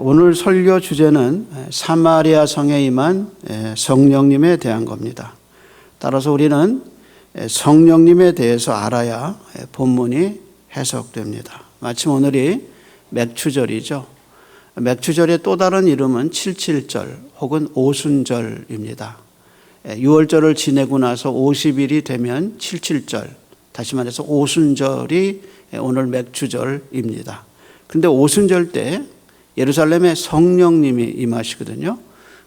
오늘 설교 주제는 사마리아 성에 임한 성령님에 대한 겁니다. 따라서 우리는 성령님에 대해서 알아야 본문이 해석됩니다. 마침 오늘이 맥추절이죠. 맥추절의 또 다른 이름은 칠칠절 혹은 오순절입니다. 6월절을 지내고 나서 50일이 되면 칠칠절, 다시 말해서 오순절이 오늘 맥추절입니다. 그런데 오순절 때 예루살렘에 성령님이 임하시거든요.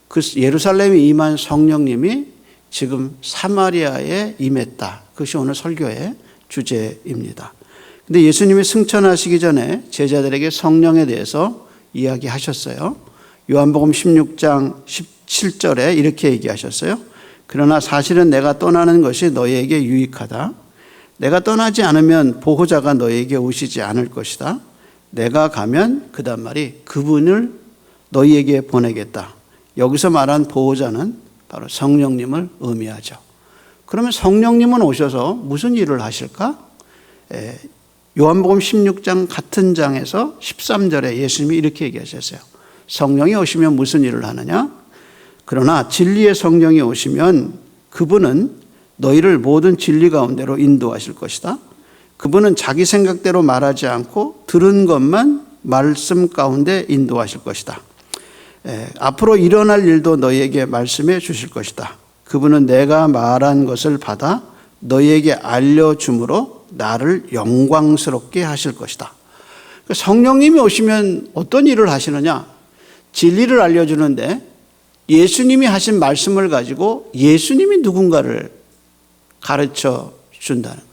그 예루살렘에 임한 성령님이 지금 사마리아에 임했다. 그것이 오늘 설교의 주제입니다. 근데 예수님이 승천하시기 전에 제자들에게 성령에 대해서 이야기하셨어요. 요한복음 16장 17절에 이렇게 얘기하셨어요. 그러나 사실은 내가 떠나는 것이 너희에게 유익하다. 내가 떠나지 않으면 보호자가 너희에게 오시지 않을 것이다. 내가 가면, 그 다음 말이 그분을 너희에게 보내겠다. 여기서 말한 보호자는 바로 성령님을 의미하죠. 그러면 성령님은 오셔서 무슨 일을 하실까? 요한복음 16장 같은 장에서 13절에 예수님이 이렇게 얘기하셨어요. 성령이 오시면 무슨 일을 하느냐? 그러나 진리의 성령이 오시면 그분은 너희를 모든 진리 가운데로 인도하실 것이다. 그분은 자기 생각대로 말하지 않고 들은 것만 말씀 가운데 인도하실 것이다. 앞으로 일어날 일도 너희에게 말씀해 주실 것이다. 그분은 내가 말한 것을 받아 너희에게 알려줌으로 나를 영광스럽게 하실 것이다. 성령님이 오시면 어떤 일을 하시느냐? 진리를 알려주는데 예수님이 하신 말씀을 가지고 예수님이 누군가를 가르쳐 준다는 거예요.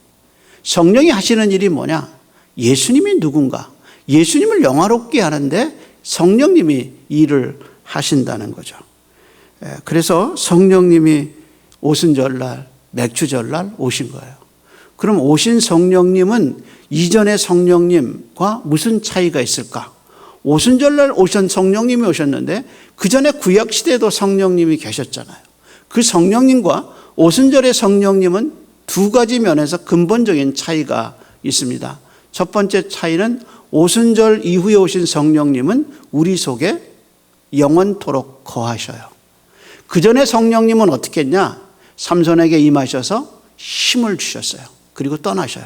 성령이 하시는 일이 뭐냐? 예수님이 누군가, 예수님을 영화롭게 하는데 성령님이 일을 하신다는 거죠. 그래서 성령님이 오순절날, 맥추절날 오신 거예요. 그럼 오신 성령님은 이전의 성령님과 무슨 차이가 있을까? 오순절날 오신 성령님이 오셨는데 그 전에 구약시대에도 성령님이 계셨잖아요. 그 성령님과 오순절의 성령님은 두 가지 면에서 근본적인 차이가 있습니다. 첫 번째 차이는 오순절 이후에 오신 성령님은 우리 속에 영원토록 거하셔요. 그 전에 성령님은 어떻게 했냐? 삼손에게 임하셔서 힘을 주셨어요. 그리고 떠나셔요.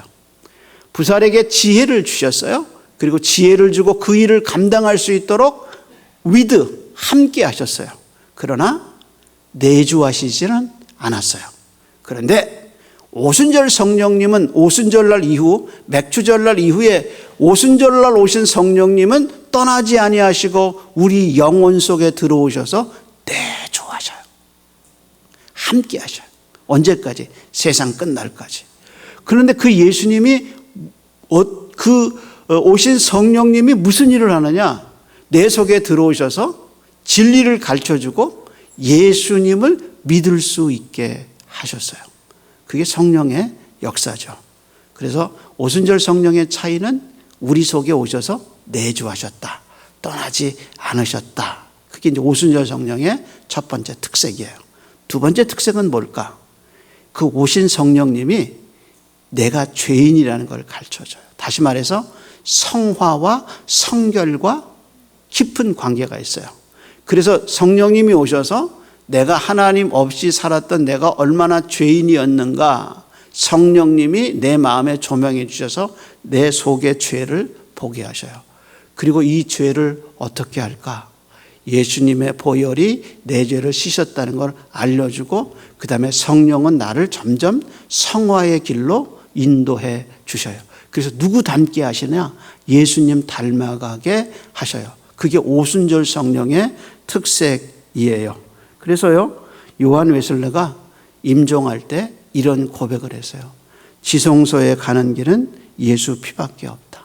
부살에게 지혜를 주셨어요. 그리고 지혜를 주고 그 일을 감당할 수 있도록 함께 하셨어요. 그러나 내주하시지는 않았어요. 그런데 오순절 성령님은 오순절날 이후, 맥추절날 이후에 오순절날 오신 성령님은 떠나지 아니하시고 우리 영혼 속에 들어오셔서 내주하셔요. 함께 하셔요. 언제까지? 세상 끝날까지. 그런데 그 예수님이 오신 성령님이 무슨 일을 하느냐? 내 속에 들어오셔서 진리를 가르쳐주고 예수님을 믿을 수 있게 하셨어요. 그게 성령의 역사죠. 그래서 오순절 성령의 차이는 우리 속에 오셔서 내주하셨다. 떠나지 않으셨다. 그게 이제 오순절 성령의 첫 번째 특색이에요. 두 번째 특색은 뭘까? 그 오신 성령님이 내가 죄인이라는 걸 가르쳐줘요. 다시 말해서 성화와 성결과 깊은 관계가 있어요. 그래서 성령님이 오셔서 내가 하나님 없이 살았던 내가 얼마나 죄인이었는가 성령님이 내 마음에 조명해 주셔서 내 속의 죄를 보게 하셔요. 그리고 이 죄를 어떻게 할까? 예수님의 보혈이 내 죄를 씻었다는 걸 알려주고 그 다음에 성령은 나를 점점 성화의 길로 인도해 주셔요. 그래서 누구 닮게 하시냐? 예수님 닮아가게 하셔요. 그게 오순절 성령의 특색이에요. 그래서요, 요한 웨슬레가 임종할 때 이런 고백을 했어요. 지성소에 가는 길은 예수 피밖에 없다.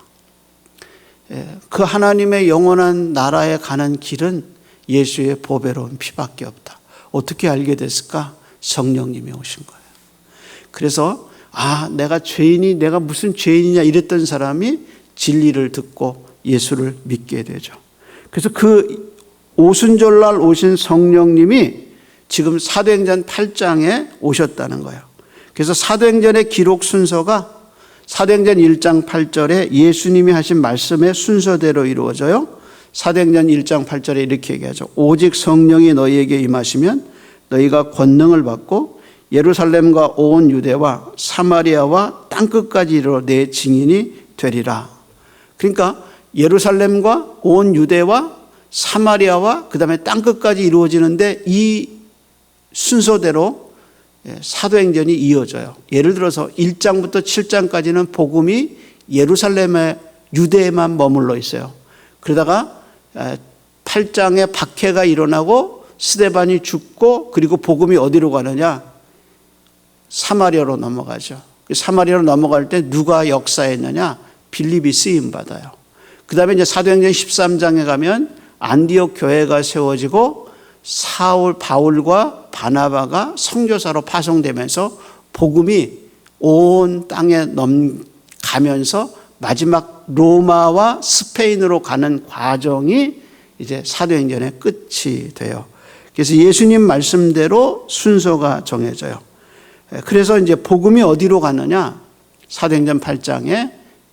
그 하나님의 영원한 나라에 가는 길은 예수의 보배로운 피밖에 없다. 어떻게 알게 됐을까? 성령님이 오신 거예요. 그래서 내가 죄인이, 내가 무슨 죄인이냐 이랬던 사람이 진리를 듣고 예수를 믿게 되죠. 그래서 그 오순절날 오신 성령님이 지금 사도행전 8장에 오셨다는 거예요. 그래서 사도행전의 기록 순서가 사도행전 1장 8절에 예수님이 하신 말씀의 순서대로 이루어져요. 사도행전 1장 8절에 이렇게 얘기하죠. 오직 성령이 너희에게 임하시면 너희가 권능을 받고 예루살렘과 온 유대와 사마리아와 땅끝까지 이르러 내 증인이 되리라. 그러니까 예루살렘과 온 유대와 사마리아와 그 다음에 땅끝까지 이루어지는데 이 순서대로 사도행전이 이어져요. 예를 들어서 1장부터 7장까지는 복음이 예루살렘의 유대에만 머물러 있어요. 그러다가 8장에 박해가 일어나고 스데반이 죽고 그리고 복음이 어디로 가느냐? 사마리아로 넘어가죠. 사마리아로 넘어갈 때 누가 역사했느냐? 빌립이 쓰임 받아요. 그 다음에 이제 사도행전 13장에 가면 안디옥 교회가 세워지고 바울과 바나바가 선교사로 파송되면서 복음이 온 땅에 가면서 마지막 로마와 스페인으로 가는 과정이 이제 사도행전의 끝이 돼요. 그래서 예수님 말씀대로 순서가 정해져요. 그래서 이제 복음이 어디로 가느냐? 사도행전 8장에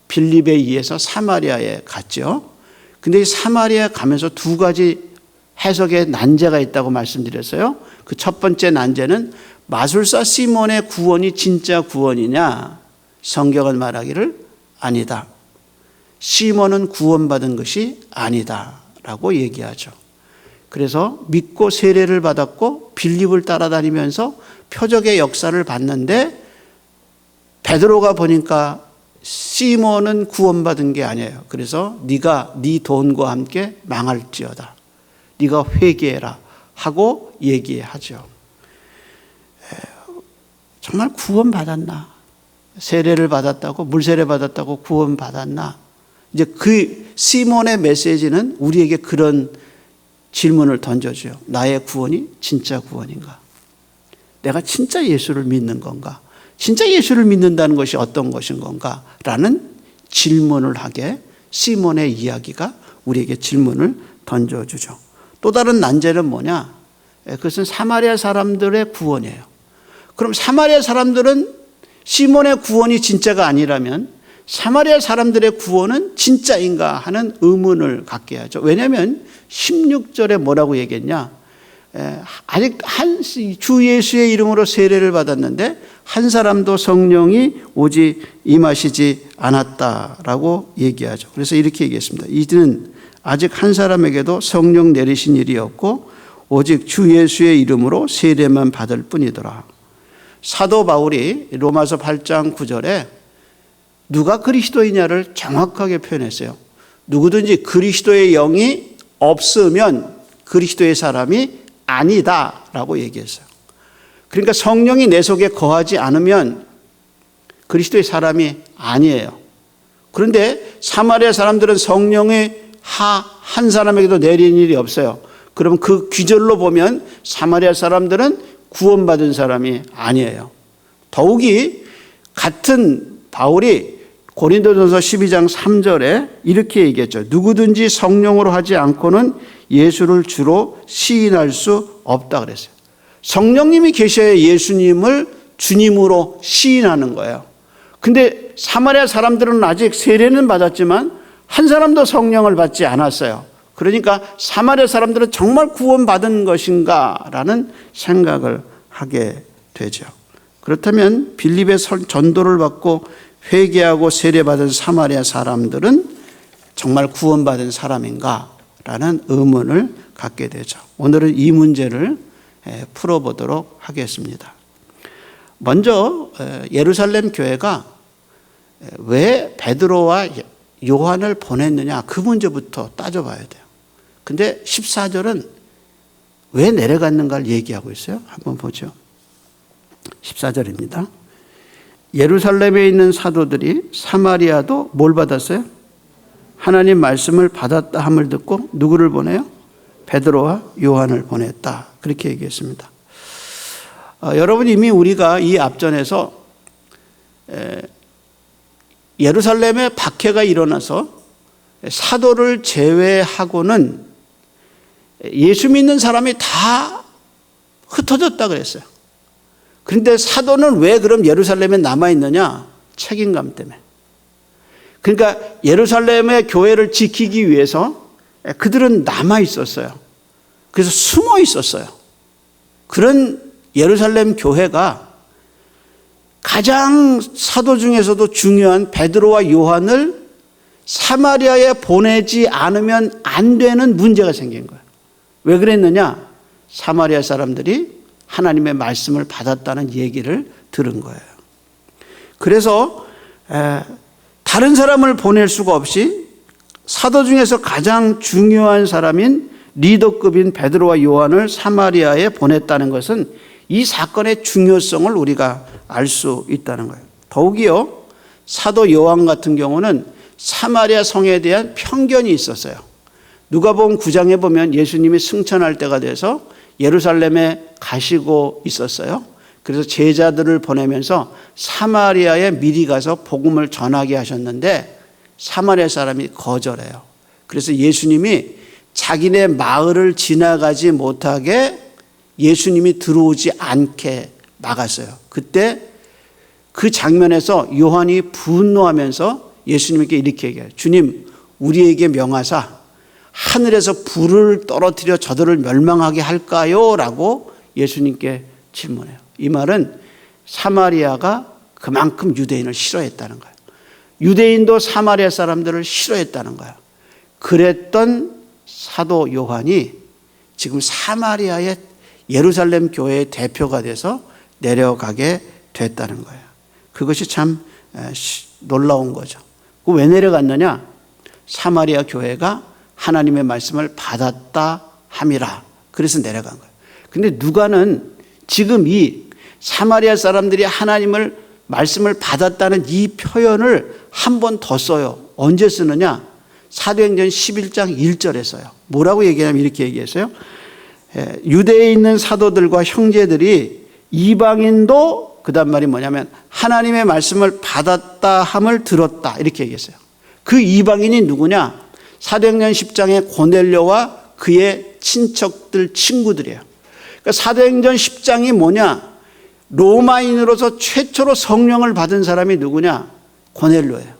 빌립에 의해서 사마리아에 갔죠. 근데 이 사마리아에 가면서 두 가지 해석의 난제가 있다고 말씀드렸어요. 그 첫 번째 난제는 마술사 시몬의 구원이 진짜 구원이냐? 성경은 말하기를 아니다. 시몬은 구원받은 것이 아니다 라고 얘기하죠. 그래서 믿고 세례를 받았고 빌립을 따라다니면서 표적의 역사를 봤는데 베드로가 보니까 시몬은 구원받은 게 아니에요. 그래서 네가 네 돈과 함께 망할지어다. 네가 회개해라 하고 얘기하죠. 정말 구원받았나? 세례를 받았다고, 물세례 받았다고 구원받았나? 이제 그 시몬의 메시지는 우리에게 그런 질문을 던져줘요. 나의 구원이 진짜 구원인가? 내가 진짜 예수를 믿는 건가? 진짜 예수를 믿는다는 것이 어떤 것인 건가? 라는 질문을 하게 시몬의 이야기가 우리에게 질문을 던져주죠. 또 다른 난제는 뭐냐? 그것은 사마리아 사람들의 구원이에요. 그럼 사마리아 사람들은 시몬의 구원이 진짜가 아니라면 사마리아 사람들의 구원은 진짜인가 하는 의문을 갖게 하죠. 왜냐하면 16절에 뭐라고 얘기했냐? 아직 주 예수의 이름으로 세례를 받았는데 한 사람도 성령이 오지 임하시지 않았다라고 얘기하죠. 그래서 이렇게 얘기했습니다. 이는 아직 한 사람에게도 성령 내리신 일이 없고 오직 주 예수의 이름으로 세례만 받을 뿐이더라. 사도 바울이 로마서 8장 9절에 누가 그리스도이냐를 정확하게 표현했어요. 누구든지 그리스도의 영이 없으면 그리스도의 사람이 아니다라고 얘기했어요. 그러니까 성령이 내 속에 거하지 않으면 그리스도의 사람이 아니에요. 그런데 사마리아 사람들은 성령이 한 사람에게도 내린 일이 없어요. 그러면 그 귀절로 보면 사마리아 사람들은 구원받은 사람이 아니에요. 더욱이 같은 바울이 고린도전서 12장 3절에 이렇게 얘기했죠. 누구든지 성령으로 하지 않고는 예수를 주로 시인할 수 없다 그랬어요. 성령님이 계셔야 예수님을 주님으로 시인하는 거예요. 근데 사마리아 사람들은 아직 세례는 받았지만 한 사람도 성령을 받지 않았어요. 그러니까 사마리아 사람들은 정말 구원받은 것인가라는 생각을 하게 되죠. 그렇다면 빌립의 전도를 받고 회개하고 세례받은 사마리아 사람들은 정말 구원받은 사람인가라는 의문을 갖게 되죠. 오늘은 이 문제를 풀어보도록 하겠습니다. 먼저 예루살렘 교회가 왜 베드로와 요한을 보냈느냐 그 문제부터 따져봐야 돼요. 근데 14절은 왜 내려갔는가를 얘기하고 있어요. 한번 보죠. 14절입니다. 예루살렘에 있는 사도들이 사마리아도 뭘 받았어요? 하나님 말씀을 받았다 함을 듣고 누구를 보내요? 베드로와 요한을 보냈다. 그렇게 얘기했습니다. 여러분 이미 우리가 이 앞전에서 예루살렘에 박해가 일어나서 사도를 제외하고는 예수 믿는 사람이 다 흩어졌다 그랬어요. 그런데 사도는 왜 그럼 예루살렘에 남아있느냐? 책임감 때문에. 그러니까 예루살렘의 교회를 지키기 위해서 그들은 남아 있었어요. 그래서 숨어 있었어요. 그런 예루살렘 교회가 가장 사도 중에서도 중요한 베드로와 요한을 사마리아에 보내지 않으면 안 되는 문제가 생긴 거예요. 왜 그랬느냐? 사마리아 사람들이 하나님의 말씀을 받았다는 얘기를 들은 거예요. 그래서 다른 사람을 보낼 수가 없이 사도 중에서 가장 중요한 사람인 리더급인 베드로와 요한을 사마리아에 보냈다는 것은 이 사건의 중요성을 우리가 알 수 있다는 거예요. 더욱이요, 사도 요한 같은 경우는 사마리아 성에 대한 편견이 있었어요. 누가복음 9장에 보면 예수님이 승천할 때가 돼서 예루살렘에 가시고 있었어요. 그래서 제자들을 보내면서 사마리아에 미리 가서 복음을 전하게 하셨는데 사마리아 사람이 거절해요. 그래서 예수님이 자기네 마을을 지나가지 못하게 예수님이 들어오지 않게 막았어요. 그때 그 장면에서 요한이 분노하면서 예수님께 이렇게 얘기해요. 주님, 우리에게 명하사 하늘에서 불을 떨어뜨려 저들을 멸망하게 할까요? 라고 예수님께 질문해요. 이 말은 사마리아가 그만큼 유대인을 싫어했다는 거예요. 유대인도 사마리아 사람들을 싫어했다는 거예요. 그랬던 사도 요한이 지금 사마리아의 예루살렘 교회의 대표가 돼서 내려가게 됐다는 거예요. 그것이 참 놀라운 거죠. 왜 내려갔느냐? 사마리아 교회가 하나님의 말씀을 받았다 함이라. 그래서 내려간 거예요. 근데 누가는 지금 이 사마리아 사람들이 하나님을 말씀을 받았다는 이 표현을 한 번 더 써요. 언제 쓰느냐? 사도행전 11장 1절에 써요. 뭐라고 얘기하냐면 이렇게 얘기했어요. 유대에 있는 사도들과 형제들이 이방인도 그 다음 말이 뭐냐면 하나님의 말씀을 받았다 함을 들었다 이렇게 얘기했어요. 그 이방인이 누구냐? 사도행전 10장의 고넬료와 그의 친척들 친구들이에요. 그러니까 사도행전 10장이 뭐냐? 로마인으로서 최초로 성령을 받은 사람이 누구냐? 고넬료예요.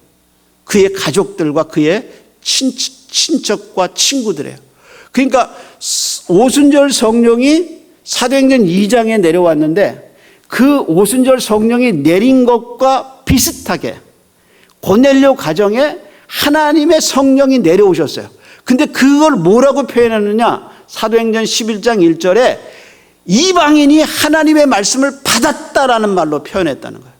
그의 가족들과 그의 친척과 친구들이에요. 그러니까 오순절 성령이 사도행전 2장에 내려왔는데 그 오순절 성령이 내린 것과 비슷하게 고넬료 가정에 하나님의 성령이 내려오셨어요. 근데 그걸 뭐라고 표현하느냐? 사도행전 11장 1절에 이방인이 하나님의 말씀을 받았다라는 말로 표현했다는 거예요.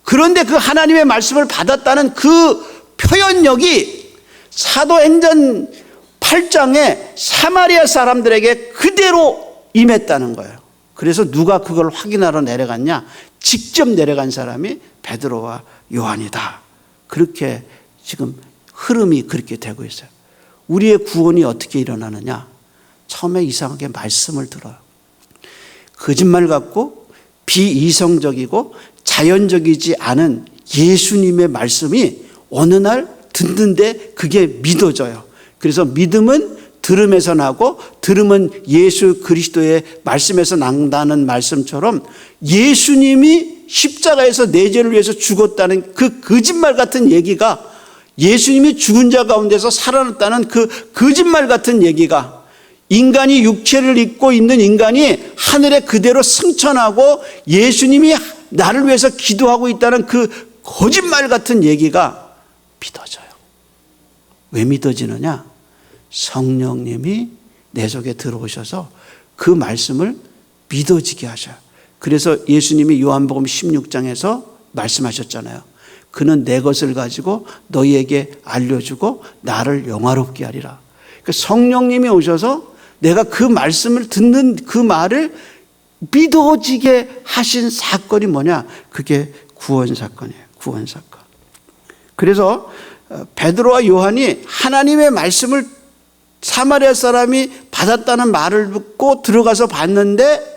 그런데 그 하나님의 말씀을 받았다는 그 표현력이 사도행전 8장에 사마리아 사람들에게 그대로 임했다는 거예요. 그래서 누가 그걸 확인하러 내려갔냐? 직접 내려간 사람이 베드로와 요한이다. 그렇게 지금 흐름이 그렇게 되고 있어요. 우리의 구원이 어떻게 일어나느냐? 처음에 이상하게 말씀을 들어요. 거짓말 같고 비이성적이고 자연적이지 않은 예수님의 말씀이 어느 날 듣는데 그게 믿어져요. 그래서 믿음은 들음에서 나고 들음은 예수 그리스도의 말씀에서 난다는 말씀처럼 예수님이 십자가에서 내 죄를 위해서 죽었다는 그 거짓말 같은 얘기가 예수님이 죽은 자 가운데서 살아났다는 그 거짓말 같은 얘기가 인간이 육체를 입고 있는 인간이 하늘에 그대로 승천하고 예수님이 나를 위해서 기도하고 있다는 그 거짓말 같은 얘기가 믿어져요. 왜 믿어지느냐? 성령님이 내 속에 들어오셔서 그 말씀을 믿어지게 하셔요. 그래서 예수님이 요한복음 16장에서 말씀하셨잖아요. 그는 내 것을 가지고 너희에게 알려주고 나를 영화롭게 하리라. 그러니까 성령님이 오셔서 내가 그 말씀을 듣는 그 말을 믿어지게 하신 사건이 뭐냐? 그게 구원 사건이에요. 구원 사건. 그래서 베드로와 요한이 하나님의 말씀을 사마리아 사람이 받았다는 말을 듣고 들어가서 봤는데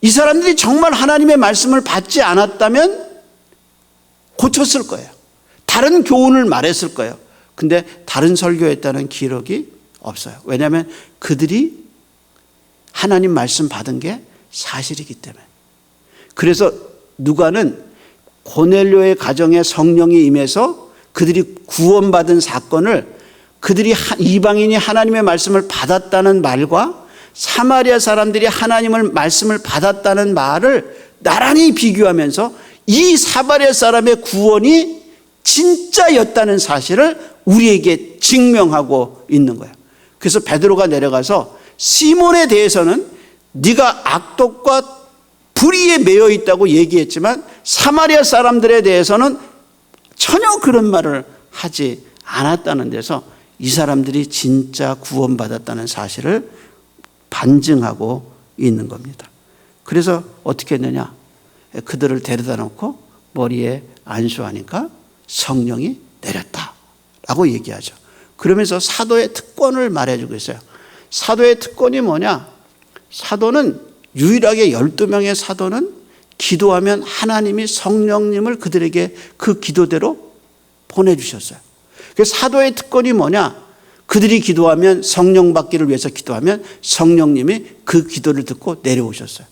이 사람들이 정말 하나님의 말씀을 받지 않았다면 고쳤을 거예요. 다른 교훈을 말했을 거예요. 근데 다른 설교했다는 기록이 없어요. 왜냐하면 그들이 하나님 말씀 받은 게 사실이기 때문에. 그래서 누가는 고넬료의 가정에 성령이 임해서 그들이 구원받은 사건을 그들이 이방인이 하나님의 말씀을 받았다는 말과 사마리아 사람들이 하나님의 말씀을 받았다는 말을 나란히 비교하면서 이 사마리아 사람의 구원이 진짜였다는 사실을 우리에게 증명하고 있는 거예요. 그래서 베드로가 내려가서 시몬에 대해서는 네가 악독과 불의에 매여 있다고 얘기했지만 사마리아 사람들에 대해서는 전혀 그런 말을 하지 않았다는 데서 이 사람들이 진짜 구원받았다는 사실을 반증하고 있는 겁니다. 그래서 어떻게 했느냐? 그들을 데려다 놓고 머리에 안수하니까 성령이 내렸다라고 얘기하죠. 그러면서 사도의 특권을 말해주고 있어요. 사도의 특권이 뭐냐? 사도는 유일하게 12명의 사도는 기도하면 하나님이 성령님을 그들에게 그 기도대로 보내주셨어요. 그래서 사도의 특권이 뭐냐? 그들이 기도하면 성령 받기를 위해서 기도하면 성령님이 그 기도를 듣고 내려오셨어요.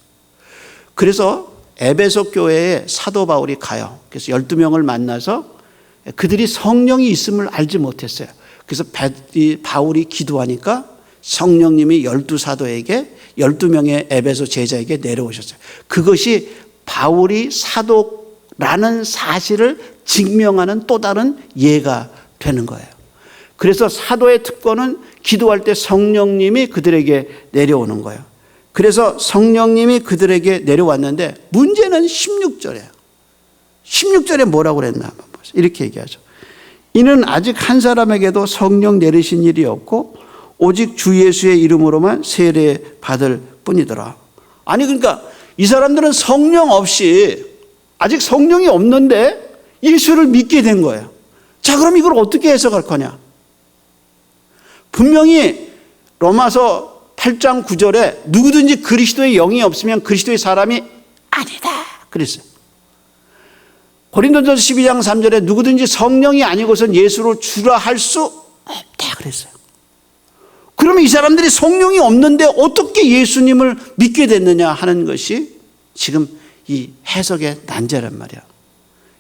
그래서 에베소 교회에 사도 바울이 가요. 그래서 12명을 만나서 그들이 성령이 있음을 알지 못했어요. 그래서 바울이 기도하니까 성령님이 12사도에게 12명의 에베소 제자에게 내려오셨어요. 그것이 바울이 사도라는 사실을 증명하는 또 다른 예가 되는 거예요. 그래서 사도의 특권은 기도할 때 성령님이 그들에게 내려오는 거예요. 그래서 성령님이 그들에게 내려왔는데 문제는 16절이에요. 16절에 뭐라고 그랬나 한번 보세요. 이렇게 얘기하죠. 이는 아직 한 사람에게도 성령 내리신 일이 없고 오직 주 예수의 이름으로만 세례 받을 뿐이더라. 아니 그러니까 이 사람들은 성령 없이 아직 성령이 없는데 예수를 믿게 된 거예요. 자, 그럼 이걸 어떻게 해석할 거냐? 분명히 로마서 8장 9절에 누구든지 그리스도의 영이 없으면 그리스도의 사람이 아니다 그랬어요. 고린도전서 12장 3절에 누구든지 성령이 아니고선 예수를 주라 할 수 없다 그랬어요. 그러면 이 사람들이 성령이 없는데 어떻게 예수님을 믿게 됐느냐 하는 것이 지금 이 해석의 난제란 말이야.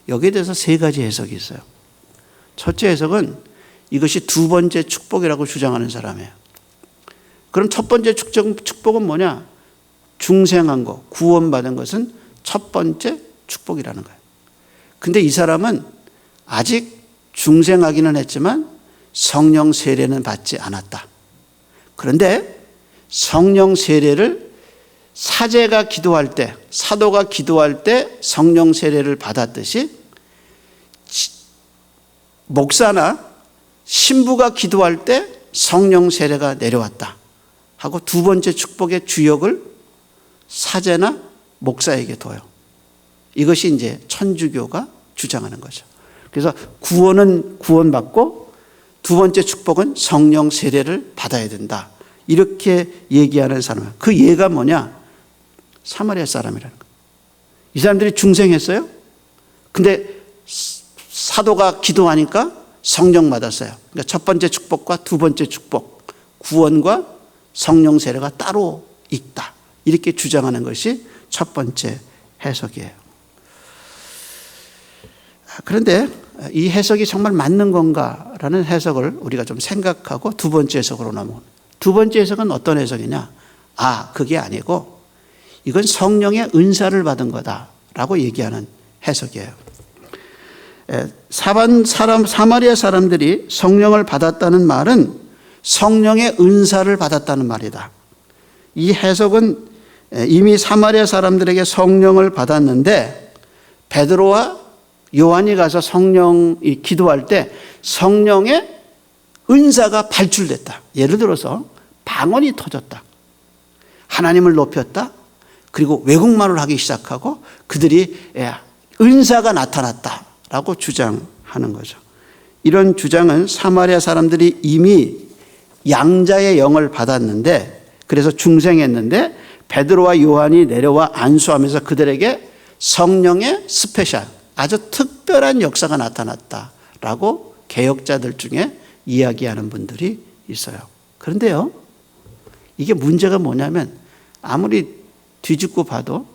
여기에 대해서 세 가지 해석이 있어요. 첫째 해석은 이것이 두 번째 축복이라고 주장하는 사람이에요. 그럼 첫 번째 축복은 뭐냐? 중생한 거, 구원받은 것은 첫 번째 축복이라는 거예요. 근데 이 사람은 아직 중생하기는 했지만 성령 세례는 받지 않았다. 그런데 성령 세례를 사제가 기도할 때, 사도가 기도할 때 성령 세례를 받았듯이 목사나 신부가 기도할 때 성령 세례가 내려왔다 하고 두 번째 축복의 주역을 사제나 목사에게 둬요. 이것이 이제 천주교가 주장하는 거죠. 그래서 구원은 구원받고 두 번째 축복은 성령 세례를 받아야 된다. 이렇게 얘기하는 사람. 그 예가 뭐냐? 사마리아 사람이라는 거예요. 이 사람들이 중생했어요. 근데 사도가 기도하니까 성령 받았어요. 그러니까 첫 번째 축복과 두 번째 축복, 구원과 성령 세례가 따로 있다. 이렇게 주장하는 것이 첫 번째 해석이에요. 그런데 이 해석이 정말 맞는 건가라는 해석을 우리가 좀 생각하고 두 번째 해석으로 넘어옵니다. 두 번째 해석은 어떤 해석이냐? 그게 아니고 이건 성령의 은사를 받은 거다라고 얘기하는 해석이에요. 사마리아 사람들이 성령을 받았다는 말은 성령의 은사를 받았다는 말이다. 이 해석은 이미 사마리아 사람들에게 성령을 받았는데 베드로와 요한이 가서 성령이 기도할 때 성령의 은사가 발출됐다. 예를 들어서 방언이 터졌다. 하나님을 높였다. 그리고 외국말을 하기 시작하고 그들이 은사가 나타났다라고 주장하는 거죠. 이런 주장은 사마리아 사람들이 이미 양자의 영을 받았는데 그래서 중생했는데 베드로와 요한이 내려와 안수하면서 그들에게 성령의 스페셜 아주 특별한 역사가 나타났다라고 개혁자들 중에 이야기하는 분들이 있어요. 그런데요, 이게 문제가 뭐냐면 아무리 뒤집고 봐도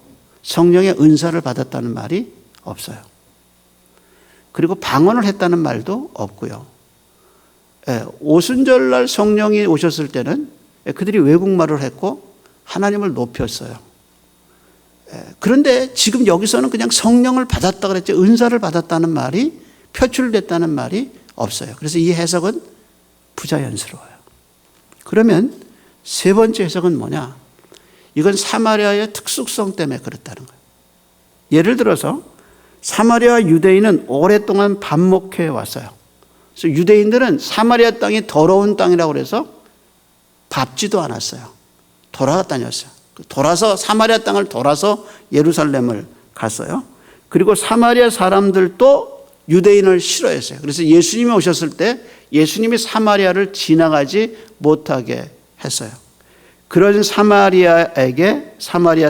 성령의 은사를 받았다는 말이 없어요. 그리고 방언을 했다는 말도 없고요. 오순절날 성령이 오셨을 때는 그들이 외국말을 했고 하나님을 높였어요. 그런데 지금 여기서는 그냥 성령을 받았다 그랬지 은사를 받았다는 말이 표출됐다는 말이 없어요. 그래서 이 해석은 부자연스러워요. 그러면 세 번째 해석은 뭐냐? 이건 사마리아의 특수성 때문에 그렇다는 거예요. 예를 들어서 사마리아 유대인은 오랫동안 반목해 왔어요. 그래서 유대인들은 사마리아 땅이 더러운 땅이라고 해서 밟지도 않았어요. 돌아다녔어요. 돌아서 사마리아 땅을 돌아서 예루살렘을 갔어요. 그리고 사마리아 사람들도 유대인을 싫어했어요. 그래서 예수님이 오셨을 때 예수님이 사마리아를 지나가지 못하게 했어요. 그런 사마리아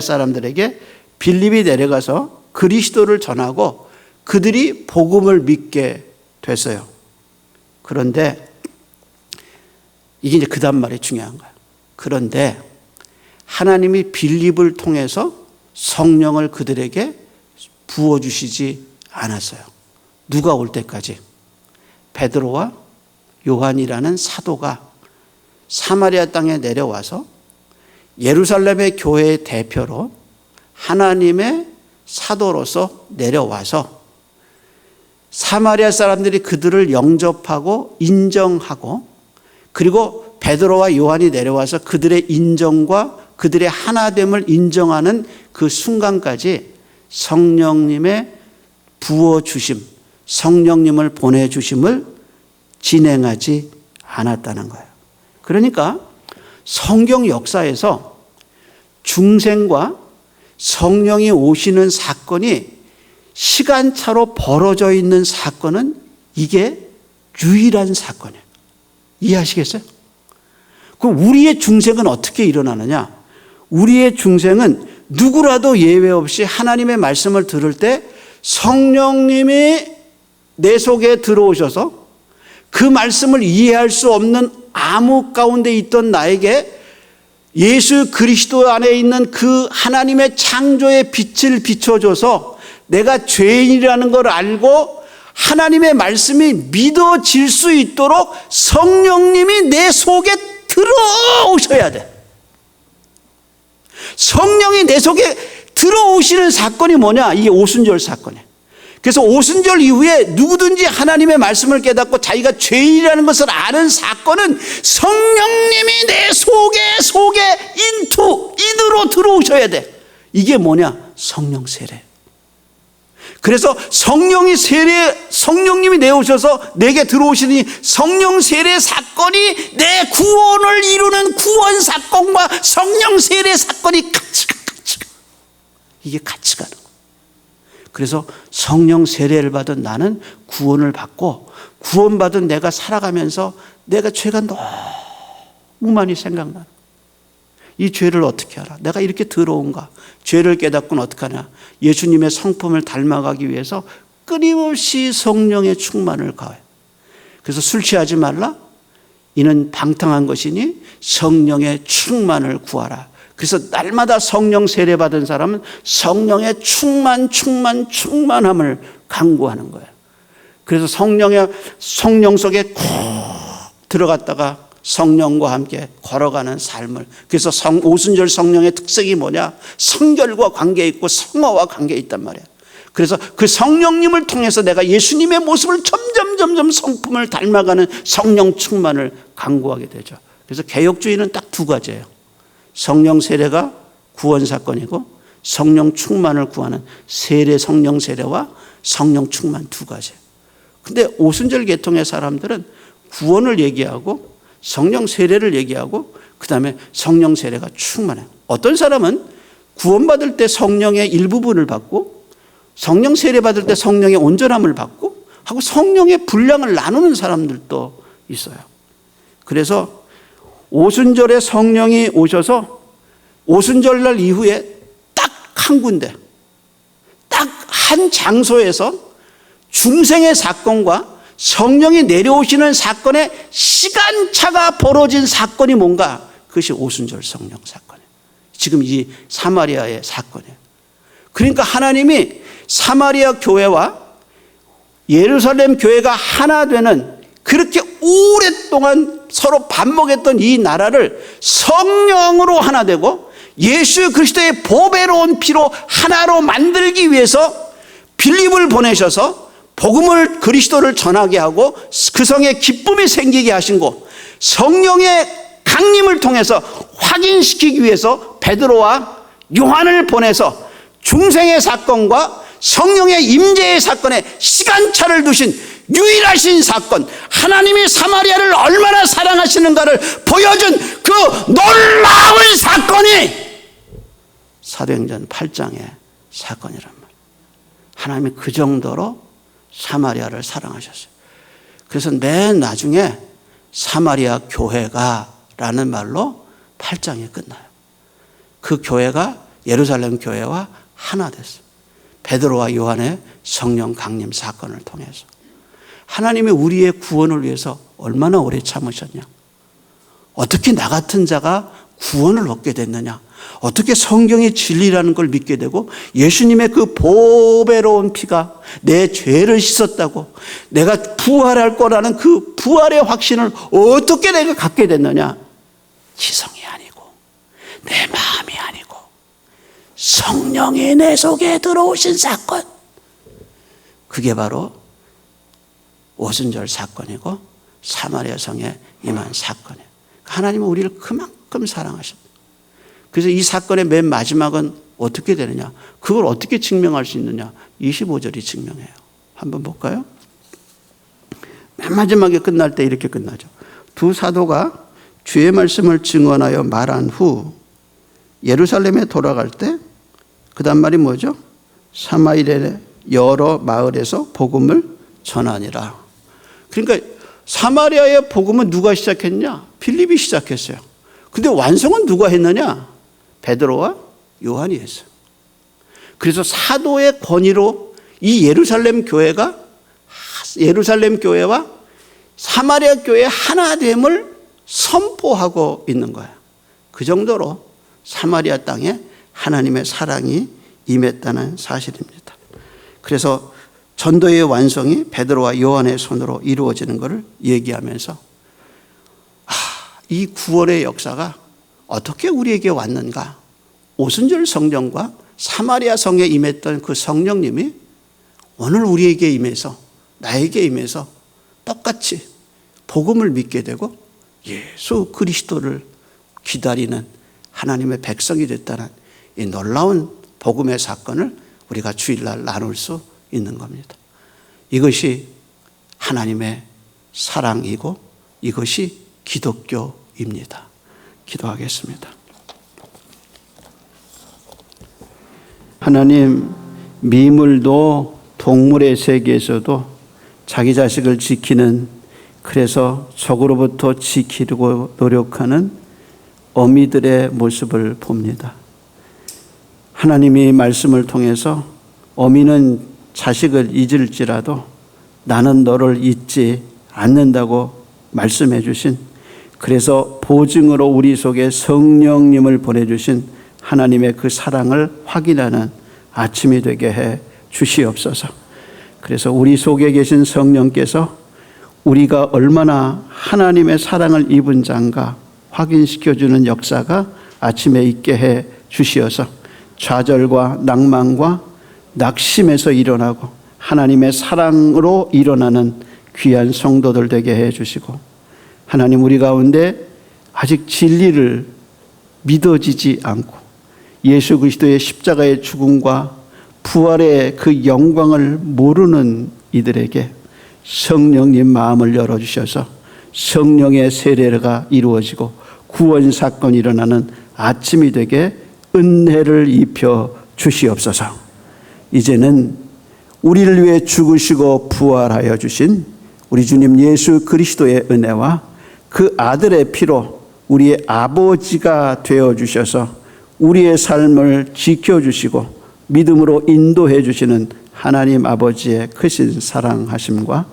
사람들에게 빌립이 내려가서 그리스도를 전하고 그들이 복음을 믿게 됐어요. 그런데 이게 이제 그다음 말이 중요한 거예요. 그런데 하나님이 빌립을 통해서 성령을 그들에게 부어주시지 않았어요. 누가 올 때까지 베드로와 요한이라는 사도가 사마리아 땅에 내려와서 예루살렘의 교회의 대표로 하나님의 사도로서 내려와서 사마리아 사람들이 그들을 영접하고 인정하고 그리고 베드로와 요한이 내려와서 그들의 인정과 그들의 하나됨을 인정하는 그 순간까지 성령님의 부어주심, 성령님을 보내주심을 진행하지 않았다는 거예요. 그러니까 성경 역사에서 중생과 성령이 오시는 사건이 시간차로 벌어져 있는 사건은 이게 유일한 사건이에요. 이해하시겠어요? 그럼 우리의 중생은 어떻게 일어나느냐? 우리의 중생은 누구라도 예외 없이 하나님의 말씀을 들을 때 성령님이 내 속에 들어오셔서 그 말씀을 이해할 수 없는 암흑 가운데 있던 나에게 예수 그리스도 안에 있는 그 하나님의 창조의 빛을 비춰줘서 내가 죄인이라는 걸 알고 하나님의 말씀이 믿어질 수 있도록 성령님이 내 속에 들어오셔야 돼. 성령이 내 속에 들어오시는 사건이 뭐냐? 이게 오순절 사건이에요. 그래서 오순절 이후에 누구든지 하나님의 말씀을 깨닫고 자기가 죄인이라는 것을 아는 사건은 성령님이 내 속에 인으로 들어오셔야 돼. 이게 뭐냐? 성령 세례. 그래서 성령님이 내오셔서 내게 들어오시니 성령 세례 사건이 내 구원을 이루는 구원 사건과 성령 세례 사건이 같이 가. 이게 같이 가는 거예요. 그래서 성령 세례를 받은 나는 구원을 받고 구원받은 내가 살아가면서 내가 죄가 너무 많이 생각나는 거예요. 이 죄를 어떻게 알아? 내가 이렇게 더러운가? 죄를 깨닫고는 어떻게 하냐? 예수님의 성품을 닮아가기 위해서 끊임없이 성령의 충만을 가해. 그래서 술 취하지 말라. 이는 방탕한 것이니 성령의 충만을 구하라. 그래서 날마다 성령 세례 받은 사람은 성령의 충만함을 강구하는 거예요. 그래서 성령 속에 콕 들어갔다가 성령과 함께 걸어가는 삶을. 그래서 오순절 성령의 특색이 뭐냐? 성결과 관계 있고 성화와 관계 있단 말이에요. 그래서 그 성령님을 통해서 내가 예수님의 모습을 점점 성품을 닮아가는 성령 충만을 강구하게 되죠. 그래서 개혁주의는 딱 두 가지예요. 성령 세례가 구원 사건이고 성령 충만을 구하는 성령 세례와 성령 충만 두 가지. 근데 오순절 계통의 사람들은 구원을 얘기하고 성령 세례를 얘기하고 그다음에 성령 세례가 충만해요. 어떤 사람은 구원받을 때 성령의 일부분을 받고 성령 세례 받을 때 성령의 온전함을 받고 하고 성령의 분량을 나누는 사람들도 있어요. 그래서 오순절에 성령이 오셔서 오순절날 이후에 딱 한 군데, 딱 한 장소에서 중생의 사건과 성령이 내려오시는 사건의 시간차가 벌어진 사건이 뭔가? 그것이 오순절 성령 사건이에요. 지금 이 사마리아의 사건이에요. 그러니까 하나님이 사마리아 교회와 예루살렘 교회가 하나 되는 그렇게 오랫동안 서로 반목했던 이 나라를 성령으로 하나 되고 예수 그리스도의 보배로운 피로 하나로 만들기 위해서 빌립을 보내셔서 복음을 그리스도를 전하게 하고 그 성에 기쁨이 생기게 하신 거, 성령의 강림을 통해서 확인시키기 위해서 베드로와 요한을 보내서 중생의 사건과 성령의 임재의 사건에 시간차를 두신 유일하신 사건, 하나님이 사마리아를 얼마나 사랑하시는가를 보여준 그 놀라운 사건이 사도행전 8장의 사건이란 말이에요. 하나님이 그 정도로 사마리아를 사랑하셨어요. 그래서 맨 나중에 사마리아 교회가 라는 말로 8장이 끝나요. 그 교회가 예루살렘 교회와 하나 됐어요. 베드로와 요한의 성령 강림 사건을 통해서. 하나님이 우리의 구원을 위해서 얼마나 오래 참으셨냐? 어떻게 나 같은 자가 구원을 얻게 됐느냐? 어떻게 성경의 진리라는 걸 믿게 되고 예수님의 그 보배로운 피가 내 죄를 씻었다고 내가 부활할 거라는 그 부활의 확신을 어떻게 내가 갖게 됐느냐? 지성이 아니고 내 마음이 아니고 성령이 내 속에 들어오신 사건, 그게 바로 오순절 사건이고 사마리아 성에 임한 사건이에요. 하나님은 우리를 그만큼 사랑하십니다. 그래서 이 사건의 맨 마지막은 어떻게 되느냐? 그걸 어떻게 증명할 수 있느냐? 25절이 증명해요. 한번 볼까요? 맨 마지막에 끝날 때 이렇게 끝나죠. 두 사도가 주의 말씀을 증언하여 말한 후 예루살렘에 돌아갈 때 그 다음 말이 뭐죠? 사마리아의 여러 마을에서 복음을 전하니라. 그러니까 사마리아의 복음은 누가 시작했냐? 빌립이 시작했어요. 근데 완성은 누가 했느냐? 베드로와 요한이 했어요. 그래서 사도의 권위로 이 예루살렘 교회가 예루살렘 교회와 사마리아 교회의 하나됨을 선포하고 있는 거예요. 그 정도로 사마리아 땅에 하나님의 사랑이 임했다는 사실입니다. 그래서 전도의 완성이 베드로와 요한의 손으로 이루어지는 것을 얘기하면서 이 구원의 역사가 어떻게 우리에게 왔는가? 오순절 성령과 사마리아 성에 임했던 그 성령님이 오늘 우리에게 임해서 나에게 임해서 똑같이 복음을 믿게 되고 예수 그리스도를 기다리는 하나님의 백성이 됐다는 이 놀라운 복음의 사건을 우리가 주일날 나눌 수 있는 겁니다. 이것이 하나님의 사랑이고 이것이 기독교입니다. 기도하겠습니다. 하나님, 미물도 동물의 세계에서도 자기 자식을 지키는, 그래서 적으로부터 지키려고 노력하는 어미들의 모습을 봅니다. 하나님이 말씀을 통해서 어미는 자식을 잊을지라도 나는 너를 잊지 않는다고 말씀해 주신, 그래서 보증으로 우리 속에 성령님을 보내주신 하나님의 그 사랑을 확인하는 아침이 되게 해 주시옵소서. 그래서 우리 속에 계신 성령께서 우리가 얼마나 하나님의 사랑을 입은 자인가 확인시켜주는 역사가 아침에 있게 해 주시어서 좌절과 낭만과 낙심에서 일어나고 하나님의 사랑으로 일어나는 귀한 성도들 되게 해 주시고, 하나님 우리 가운데 아직 진리를 믿어지지 않고 예수 그리스도의 십자가의 죽음과 부활의 그 영광을 모르는 이들에게 성령님 마음을 열어주셔서 성령의 세례가 이루어지고 구원 사건이 일어나는 아침이 되게 은혜를 입혀 주시옵소서. 이제는 우리를 위해 죽으시고 부활하여 주신 우리 주님 예수 그리스도의 은혜와 그 아들의 피로 우리의 아버지가 되어주셔서 우리의 삶을 지켜주시고 믿음으로 인도해 주시는 하나님 아버지의 크신 사랑하심과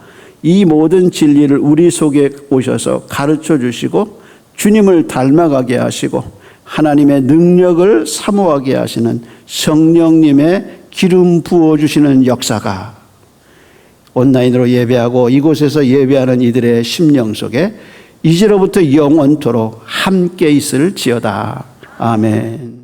이 모든 진리를 우리 속에 오셔서 가르쳐 주시고 주님을 닮아가게 하시고 하나님의 능력을 사모하게 하시는 성령님의 기름 부어주시는 역사가 온라인으로 예배하고 이곳에서 예배하는 이들의 심령 속에 이제로부터 영원토록 함께 있을지어다. 아멘.